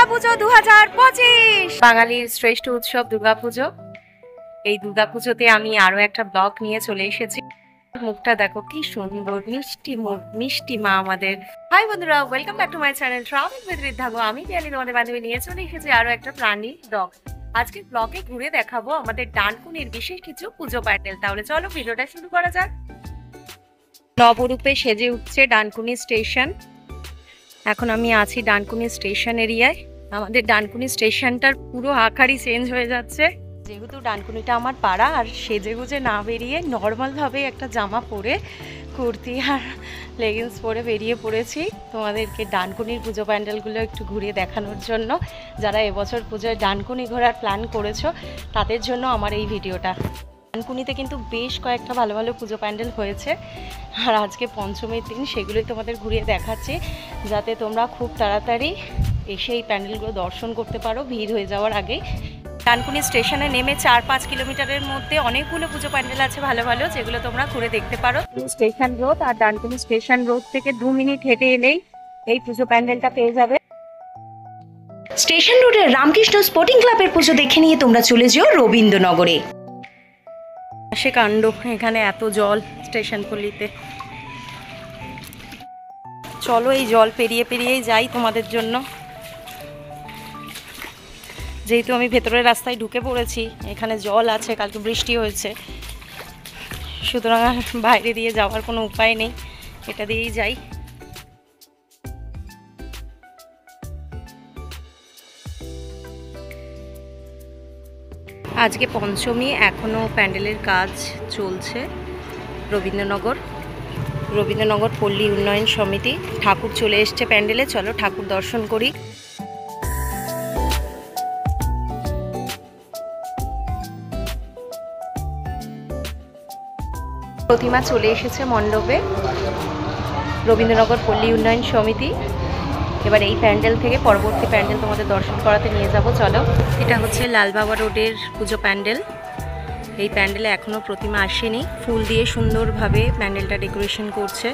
দুর্গাপুজো 2025 বাঙালির শ্রেষ্ঠ উৎসব দুর্গাপুজো। এই দুর্গাপুজোতে আমি আরো একটা ব্লগ নিয়ে চলে এসেছি। মুখটা দেখো কি সুন্দর, মিষ্টি মুখ, মিষ্টি মা আমাদের। হাই বন্ধুরা, welcome back to my channel travel with ঋদ্ধাগো। আমি পিয়ালি তোমাদের বান্ধবী নিয়ে চলে এসেছি আরো একটা প্রাণী ব্লগ। আজকে ব্লগে ঘুরে দেখাবো আমাদের ডানকুনির বিশেষ কিছু পুজো প্যান্ডেল। তাহলে চলো ভিডিওটা শুরু করা যাক। নবরূপে সেজে উঠছে ডানকুনি স্টেশন। এখন আমি আছি ডানকুনি স্টেশন এরিয়ায়। আমাদের ডানকুনি স্টেশনটার পুরো আকারই চেঞ্জ হয়ে যাচ্ছে। যেহেতু ডানকুনিটা আমার পাড়া, আর সেজে গুজে না বেরিয়ে নর্মালভাবে একটা জামা পরে, কুর্তি আর লেগিংস পরে বেরিয়ে পড়েছি তোমাদেরকে ডানকুনির পুজো প্যান্ডেলগুলো একটু ঘুরিয়ে দেখানোর জন্য। যারা এবছর পুজোয় ডানকুনি ঘোরার প্ল্যান করেছো তাদের জন্য আমার এই ভিডিওটা। ডানকুনিতে কিন্তু বেশ কয়েকটা ভালো ভালো পুজো প্যান্ডেল হয়েছে, আর আজকে পঞ্চমীর দিন সেগুলোই তোমাদের ঘুরিয়ে দেখাচ্ছি, যাতে তোমরা খুব তাড়াতাড়ি এসে এই প্যান্ডেলগুলো দর্শন করতে পারো ভিড় হয়ে যাওয়ার আগেই। ডানকুনি স্টেশনে নেমে 4-5 কিলোমিটারের মধ্যে অনেকগুলো পুজো প্যান্ডেল আছে ভালো ভালো, যেগুলো তোমরা ঘুরে দেখতে পারো। স্টেশন রোড, আর ডানকুনি স্টেশন রোড থেকে 2 মিনিট হেঁটে এলেই এই পুজো প্যান্ডেলটা পেয়ে যাবে। স্টেশন রোডের রামকৃষ্ণ স্পোর্টিং ক্লাবের পুজো দেখে নিয়ে তোমরা চলে যেও রবীন্দ্রনগরে। সে কাণ্ড, এখানে এত জল স্টেশন পল্লীতে। চলো এই জল পেরিয়ে পেরিয়েই যাই তোমাদের জন্য। যেহেতু আমি ভেতরের রাস্তায় ঢুকে পড়েছি, এখানে জল আছে, কালকে বৃষ্টি হয়েছে, সুতরাং আর বাইরে দিয়ে যাওয়ার কোনো উপায় নেই, এটা দিয়েই যাই। আজকে পঞ্চমী, এখনও প্যান্ডেলের কাজ চলছে। রবীন্দ্রনগর পল্লী উন্নয়ন সমিতি ঠাকুর চলে এসছে প্যান্ডেলে। চলো ঠাকুর দর্শন করি। প্রতিমা চলে এসেছে মণ্ডপে, রবীন্দ্রনগর পল্লী উন্নয়ন সমিতি। এবার এই প্যান্ডেল থেকে পরবর্তী প্যান্ডেল তোমাদের দর্শন করাতে নিয়ে যাব। চলো, এটা হচ্ছে লালবাবা রোডের পুজো প্যান্ডেল। এই প্যান্ডেলে এখনও প্রতিমা আসেনি, ফুল দিয়ে সুন্দরভাবে প্যান্ডেলটা ডেকোরেশন করছে।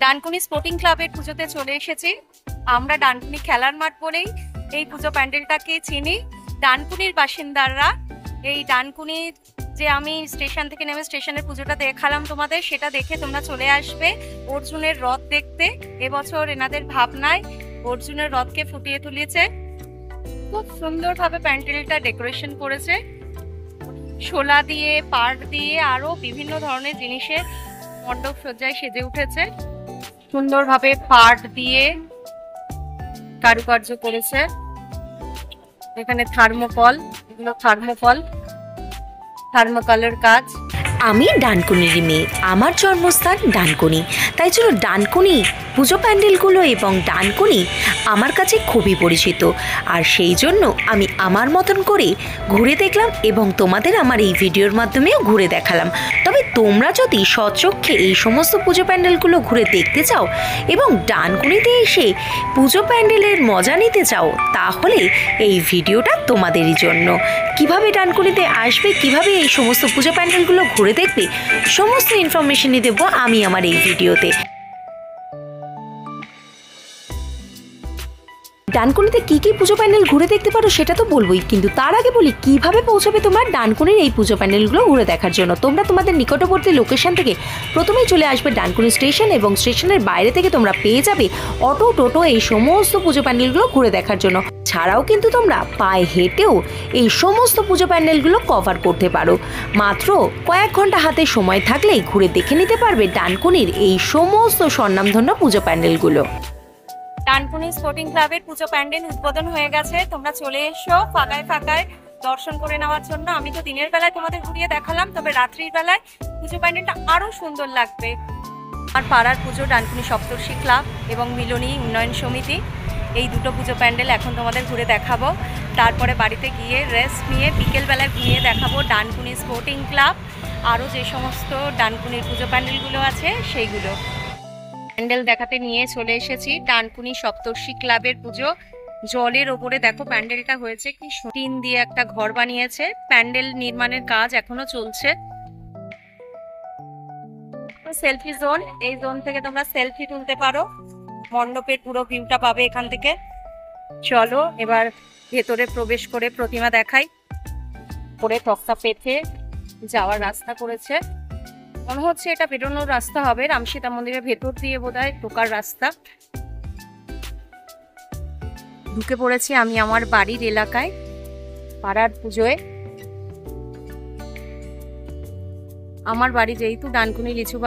ডানকুনি স্পোর্টিং ক্লাবের পুজোতে চলে এসেছি আমরা। ডানকুনি খেলার মাঠ বলেই এই পুজো প্যান্ডেলটাকে চিনি ডানকুনির বাসিন্দারা। এই ডানকুনির যে আমি স্টেশন থেকে নেমে স্টেশনের পুজোটা দেখালাম তোমাদের, সেটা দেখে তোমরা চলে আসবে অর্জুনের রথ দেখতে। এবছর এনাদের ভাবনায় অর্জুনের রথকে ফুটিয়ে তুলেছে, খুব সুন্দরভাবে প্যান্ডেলটা ডেকোরেশন করেছে। শোলা দিয়ে, পাট দিয়ে, আরো বিভিন্ন ধরনের জিনিসের মণ্ডপ সজ্জায় সেজে উঠেছে। সুন্দরভাবে পাট দিয়ে কারুকার্য করেছে। এখানে থার্মোকলের কাজ। আমি ডানকুনির মেয়ে, আমার জন্মস্থান ডানকুনি, তাই জন্য ডানকুনি পুজো প্যান্ডেলগুলো এবং ডানকুনি আমার কাছে খুবই পরিচিত। আর সেই জন্য আমি আমার মতন করে ঘুরে দেখলাম এবং তোমাদের আমার এই ভিডিওর মাধ্যমেও ঘুরে দেখালাম। তবে তোমরা যদি স্বচক্ষে এই সমস্ত পুজো প্যান্ডেলগুলো ঘুরে দেখতে চাও এবং ডানকুনিতে এসে পুজো প্যান্ডেলের মজা নিতে চাও, তাহলে এই ভিডিওটা তোমাদেরই জন্য। কিভাবে ডানকুনিতে আসবে, কিভাবে এই সমস্ত পুজো প্যান্ডেলগুলো ঘুরে দেখবে, সমস্ত ইনফরমেশনই দেবো আমি আমার এই ভিডিওতে। ডানকুনিতে কি কি পুজো প্যান্ডেল ঘুরে দেখতে পারো সেটা তো বলবোই, কিন্তু তার আগে বলি কিভাবে পৌঁছাবে তোমরা ডানকুনির এই পুজো প্যান্ডেলগুলো ঘুরে দেখার জন্য। তোমরা তোমাদের নিকটবর্তী লোকেশন থেকে প্রথমেই চলে আসবে ডানকুনি স্টেশন, এবং স্টেশনের বাইরে থেকে তোমরা পেয়ে যাবে অটো, টোটো, এই সমস্ত পুজো প্যান্ডেলগুলো ঘুরে দেখার জন্য। ছাড়াও কিন্তু তোমরা পায়ে হেঁটেও এই সমস্ত পুজো প্যান্ডেলগুলো কভার করতে পারো। মাত্র কয়েক ঘন্টা হাতে সময় থাকলেই ঘুরে দেখে নিতে পারবে ডানকুনির এই সমস্ত স্বনামধন্য পুজো প্যান্ডেলগুলো। ডানকুনি স্পোর্টিং ক্লাবের পুজো প্যান্ডেল উদ্বোধন হয়ে গেছে, তোমরা চলে এসো ফাঁকায় ফাঁকায় দর্শন করে নেওয়ার জন্য। আমি তো দিনের বেলায় তোমাদের ঘুরিয়ে দেখালাম, তবে রাত্রির বেলায় পুজো প্যান্ডেলটা আরো সুন্দর লাগবে। আর পাড়ার পুজো ডানকুনি সপ্তর্ষি ক্লাব এবং মিলনী উন্নয়ন সমিতি, এই দুটো পুজো প্যান্ডেল এখন তোমাদের ঘুরে দেখাবো। তারপরে বাড়িতে গিয়ে রেস্ট নিয়ে বিকেলবেলায় ঘুরিয়ে দেখাবো ডানকুনি স্পোর্টিং ক্লাব আরও যে সমস্ত ডানকুনির পুজো প্যান্ডেলগুলো আছে সেইগুলো। প্যান্ডেল দেখাতে নিয়ে চলে এসেছি ডানকুনি সপ্তর্ষি ক্লাবের পুজো। জলের ওপরে দেখো প্যান্ডেলটা হয়েছে, কি টিন দিয়ে একটা ঘর বানিয়েছে। প্যান্ডেল নির্মাণের কাজ এখনো চলছে। সেলফি জোন, এই জোন থেকে তোমরা সেলফি তুলতে পারো, মণ্ডপের পুরো ভিউটা পাবে এখান থেকে। চলো এবার ভেতরে প্রবেশ করে প্রতিমা দেখাই। পরে তক্তা পেতে যাওয়ার রাস্তা করেছে, মনে হচ্ছে এটা বেরোনোর রাস্তা হবে, রামসীতা মন্দিরের ভেতর দিয়ে বোধহয় ঢোকার রাস্তা। ঢুকে পড়েছি আমি আমার বাড়ির এলাকায়, পাড়ার পুজোয়। আমার বাড়ি যেহেতু ডানকুনি লিচু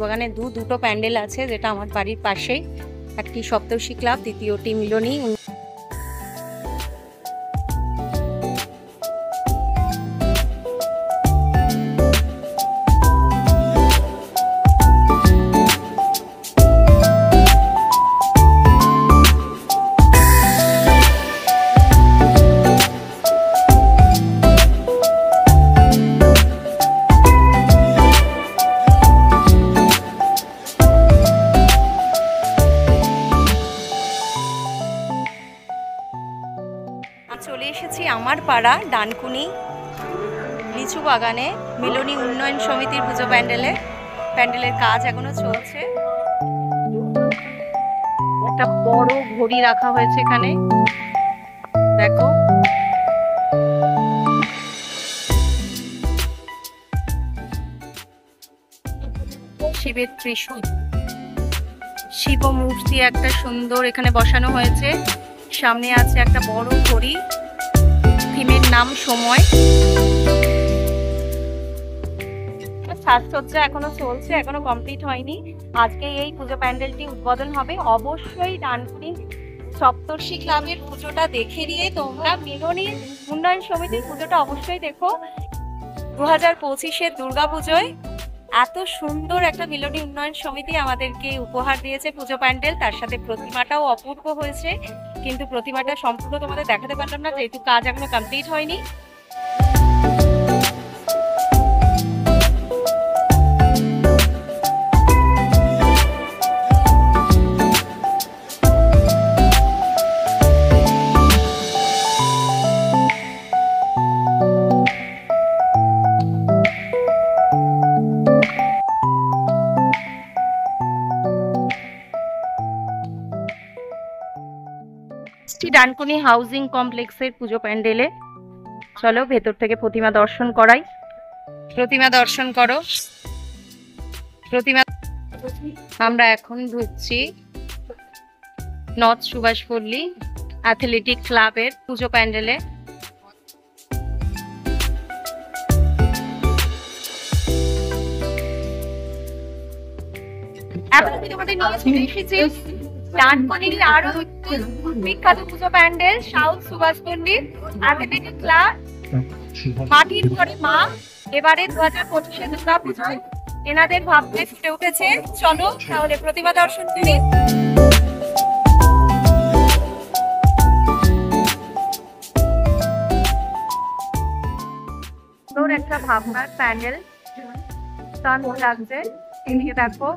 বাগানে দুটো প্যান্ডেল আছে, যেটা আমার বাড়ির পাশেই। একটি সপ্তর্ষি ক্লাব, দ্বিতীয়টি মিলনী। চলে এসেছি আমার পাড়া ডানকুনি লিচু বাগানে মিলনী উন্নয়ন সমিতির পুজো প্যান্ডেলে। প্যান্ডেলের কাজ এখনো চলছে। একটা বড় ঘড়ি রাখা হয়েছে এখানে, দেখো। শিবের ত্রিশূল, শিব মূর্তি একটা সুন্দর এখানে বসানো হয়েছে। সামনে আছে একটা বড় ঘড়ি, থিমের নাম সময়। সাজসজ্জা এখনো চলছে, এখনো কমপ্লিট হয়নি। আজকে এই পুজো প্যান্ডেলটি উদ্বোধন হবে। অবশ্যই ডানকুনি সপ্তর্ষি ক্লাবের পুজোটা দেখে নিয়ে তোমরা মিলনী উন্নয়ন সমিতির পুজোটা অবশ্যই দেখো। 2025-এর দুর্গাপুজোয় এত সুন্দর একটা মিলনী উন্নয়ন সমিতি আমাদেরকে উপহার দিয়েছে পুজো প্যান্ডেল। তার সাথে প্রতিমাটাও অপূর্ব হয়েছে, কিন্তু প্রতিমাটা সম্পূর্ণ তোমাদের দেখাতে পারলাম না যেহেতু কাজ এখনো কমপ্লিট হয়নি। ডানকুনি হাউজিং কমপ্লেক্সের পুজো প্যান্ডেলে চলো ভেতর থেকে প্রতিমা দর্শন করাই। প্রতিমা দর্শন করো। প্রতিমা আমরা এখন ঢুকছি নর্থ সুভাষপল্লী অ্যাথলেটিক ক্লাবের পুজো প্যান্ডেলে। এখন তোমাদের নিয়ে চলে এসেছি ডানকুনির আরো বিখ্যাত পুজো pandal south Subhashpalli athletic club মাটির ঘরে মা। এবারে 2025-এর দুর্গা পুজোয় এনাদের ভাবতে ফুটে উঠেছে। চলো তাহলে প্রতিমা দর্শন করি। সুন্দর একটা ভাবনার প্যান্ডেল, দারুণ লাগছে। এদিকে দেখো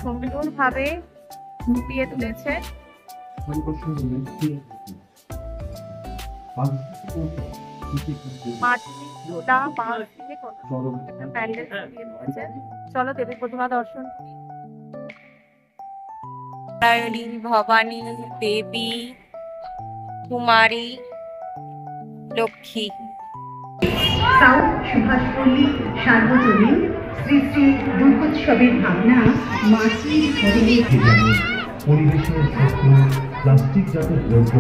সুন্দর ভাবে ফুটিয়ে তুলেছে। চলো দেবী প্রতিমা দর্শন। ভবানী, দেবী, কুমারী, লক্ষ্মী। সাউথ সুভাষপল্লী সার্বজনীন শ্রী শ্রী দুর্গোৎসবের ভাবনা মাটির ঘরে পরিবেশের শত্রু প্লাস্টিকজাত দ্রব্য।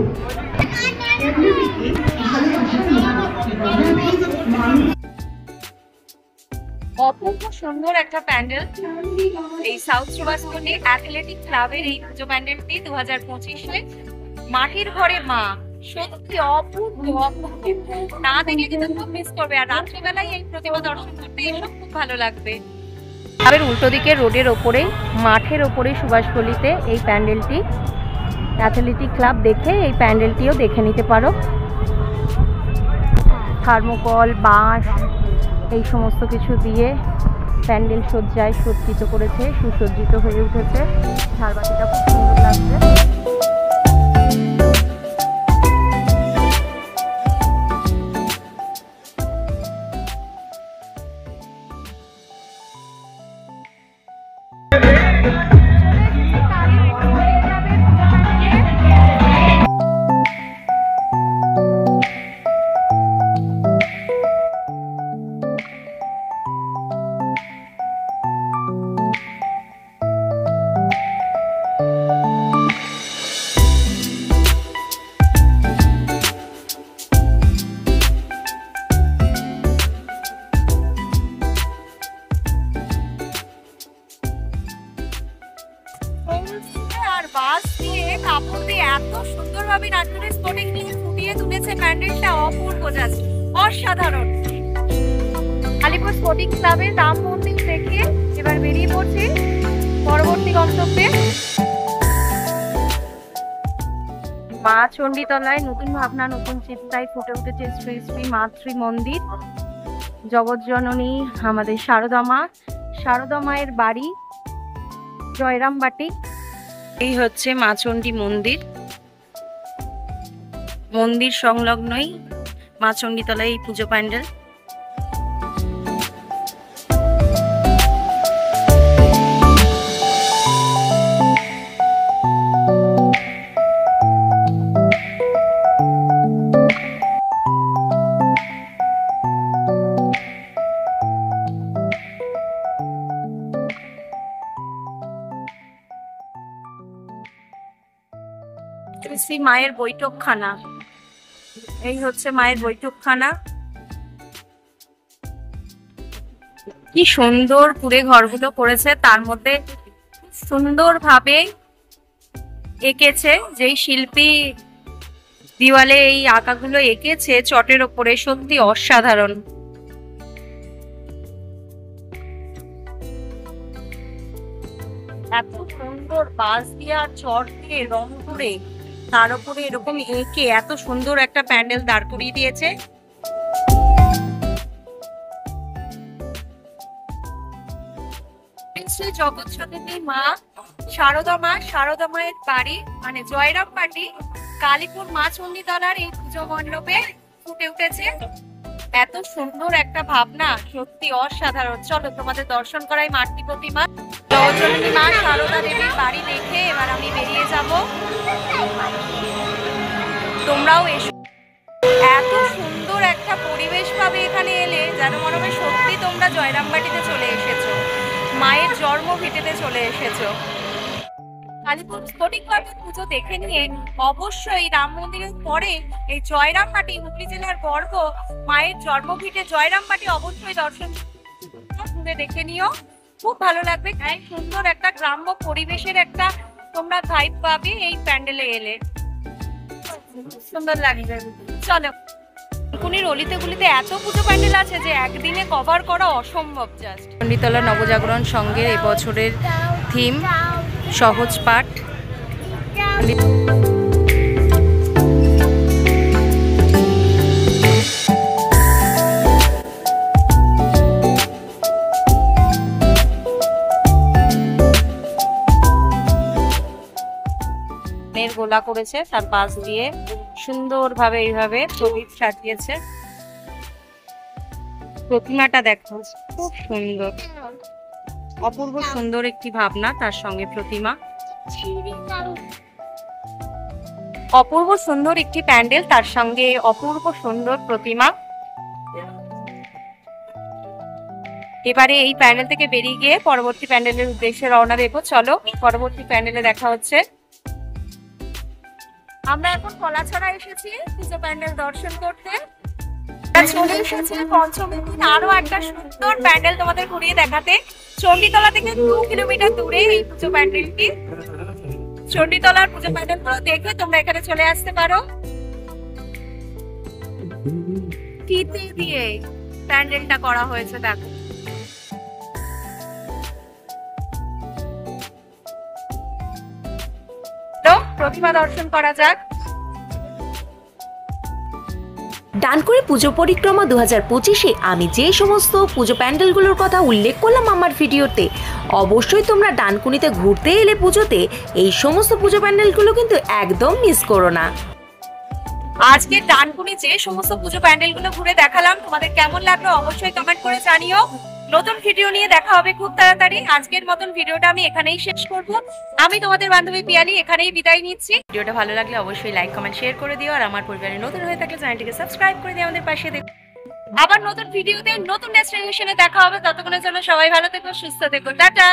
অপূর্ব সুন্দর একটা প্যান্ডেল। এই সাউথ সুভাষপল্লী অ্যাথলেটিক ক্লাবের এই পুজো প্যান্ডেলটি 2025-এ মাটির ঘরে মা। সত্যি অপূর্ব অপূর্ব, না দেখলে কিন্তু খুব মিস করবে। আর রাত্রিবেলায় এই প্রতিমা দর্শন করতে এসব খুব ভালো লাগবে। ক্লাবের উল্টো দিকে রোডের ওপরে মাঠের ওপরে সুভাষপল্লীতে এই প্যান্ডেলটি অ্যাথলেটিক ক্লাব। দেখে এই প্যান্ডেলটিও দেখে নিতে পারো। থার্মোকল, বাঁশ, এই সমস্ত কিছু দিয়ে প্যান্ডেল সজ্জায় সজ্জিত করেছে, সুসজ্জিত হয়ে উঠেছে। ঝাড়বাতিটা খুব সুন্দর লাগছে। আর বাস দিয়ে কাপড় দিয়ে এত সুন্দরভাবে নাট্যের স্পটিং দিয়ে ফুটিয়ে তুলেছে প্যান্ডেলটা, অপূর্ব, জাস্ট অসাধারণ। আলিপুর স্পোর্টিং ক্লাবের রাম মন্দির দেখে এবার বেরিয়ে পড়ছি পরবর্তী গন্তব্যে। মা চণ্ডীতলায় নতুন ভাবনা, নতুন চিন্তায় ফুটে উঠেছে শ্রী শ্রী মাতৃ মন্দির। জগৎজননী আমাদের শারদা মায়ের বাড়ি জয়রামবাটি। এই হচ্ছে মা চণ্ডী মন্দির, মন্দির সংলগ্নই মা চণ্ডীতলায় এই পুজো প্যান্ডেল। শ্রী মায়ের বৈঠকখানা, এই হচ্ছে মায়ের বৈঠকখানা। কি সুন্দর করে ঘরগুলো করেছে, তার মধ্যে সুন্দরভাবে এঁকেছে। যেই শিল্পী দেওয়ালে এই আঁকাগুলো এঁকেছে চটের ওপরে, সত্যি অসাধারণ। এত সুন্দর বাঁশ দিয়ে আর চট দিয়ে রং করে তার উপরে এরকম এঁকে এত সুন্দর একটা প্যান্ডেল দাঁড় করিয়ে দিয়েছে। জগৎজননী মা শারদা মায়ের বাড়ি মানে জয়রামবাটি কালীপুর মা চণ্ডীতলার এই পুজো মণ্ডপে ফুটে উঠেছে এত সুন্দর একটা ভাবনা, সত্যি অসাধারণ। চলো তোমাদের দর্শন করাই মাতৃ প্রতিমা জগৎজননী মা শারদা দেবীর বাড়ি দেখে এবার আমি বেরিয়ে যাব। তোমরাও এসো। এত সুন্দর একটা পরিবেশ পাবে এখানে এলে, যেন মনে হবে সত্যি তোমরা জয়রামবাটিতে চলে এসেছো, মায়ের জন্মভিটেতে চলে এসেছো। কালীপুর স্ফটিক পার্কের পুজো দেখে নিয়ে অবশ্যই রাম মন্দিরের পরে এই জয়রামবাটি, হুগলি জেলার গর্ব মায়ের জন্মভিটে জয়রামবাটি অবশ্যই দর্শন করে দেখে নিও, খুব ভালো লাগবে। সুন্দর একটা গ্রাম্য পরিবেশের একটা তোমরা ভাইব পাবে এই প্যান্ডেলে এলে, সুন্দর লাগবে। চলো, ডানকুনির অলিতে গুলিতে এত পুজো প্যান্ডেল আছে যে একদিনে কভার করা অসম্ভব। জাস্ট চণ্ডীতলা নবজাগরণ সংঘের এবছরের থিম সহজ পাঠ। গোলা করেছে, তার পাশ দিয়ে সুন্দরভাবে এইভাবে প্রদীপ সাজিয়েছে। প্রতিমাটা দেখো, খুব সুন্দর, অপূর্ব সুন্দর একটি ভাবনা, তার সঙ্গে প্রতিমা। অপূর্ব সুন্দর একটি প্যান্ডেল, তার সঙ্গে অপূর্ব সুন্দর প্রতিমা। এবারে এই প্যান্ডেল থেকে বেরিয়ে গিয়ে পরবর্তী প্যান্ডেলের উদ্দেশ্যে রওনা দেবো। চলো, পরবর্তী প্যান্ডেলে দেখা হচ্ছে। আমরা এখন কলাছড়া এসেছি পুজো প্যান্ডেল দর্শন করতে। চলে এসেছি পঞ্চমী দিন আরো একটা সুন্দর প্যান্ডেল তোমাদের ঘুরিয়ে দেখাতে। চণ্ডীতলা থেকে 2 কিলোমিটার দূরে এই পুজো প্যান্ডেলটি। চণ্ডীতলার পুজো প্যান্ডেলগুলো দেখে তোমরা এখানে চলে আসতে পারো। ফিতে দিয়ে প্যান্ডেলটা করা হয়েছে, দেখো। প্রতিমা দর্শন করা যাক। ডানকুনি পুজো পরিক্রমা 2025-এ আমি যে সমস্ত পুজো প্যান্ডেলগুলোর কথা উল্লেখ করলাম আমার ভিডিওতে, অবশ্যই তোমরা ডানকুনিতে ঘুরতে এলে পুজোতে এই সমস্ত পুজো প্যান্ডেলগুলো কিন্তু একদম মিস করো না। আজকে ডানকুনি যে সমস্ত পুজো প্যান্ডেলগুলো ঘুরে দেখালাম তোমাদের কেমন লাগলো অবশ্যই কমেন্ট করে জানিও। নতুন ভিডিও নিয়ে দেখা হবে খুব তাড়াতাড়ি। আজকের মতন ভিডিওটা আমি এখানেই শেষ করব। আমি তোমাদের বান্ধবী পিয়ালি এখানেই বিদায় নিচ্ছি। ভিডিওটা ভালো লাগলে অবশ্যই লাইক কমেন্ট শেয়ার করে দিও, আর আমার পরিবারে নতুন হয়ে থাকলে চ্যানেলটিকে সাবস্ক্রাইব করে দিয়ে আমাদের পাশে দেখো। আবার নতুন ভিডিওতে নতুন ডেস্টিনেশনে দেখা হবে। ততক্ষণের জন্য সবাই ভালো থেকো, সুস্থ থেকো, টাটা।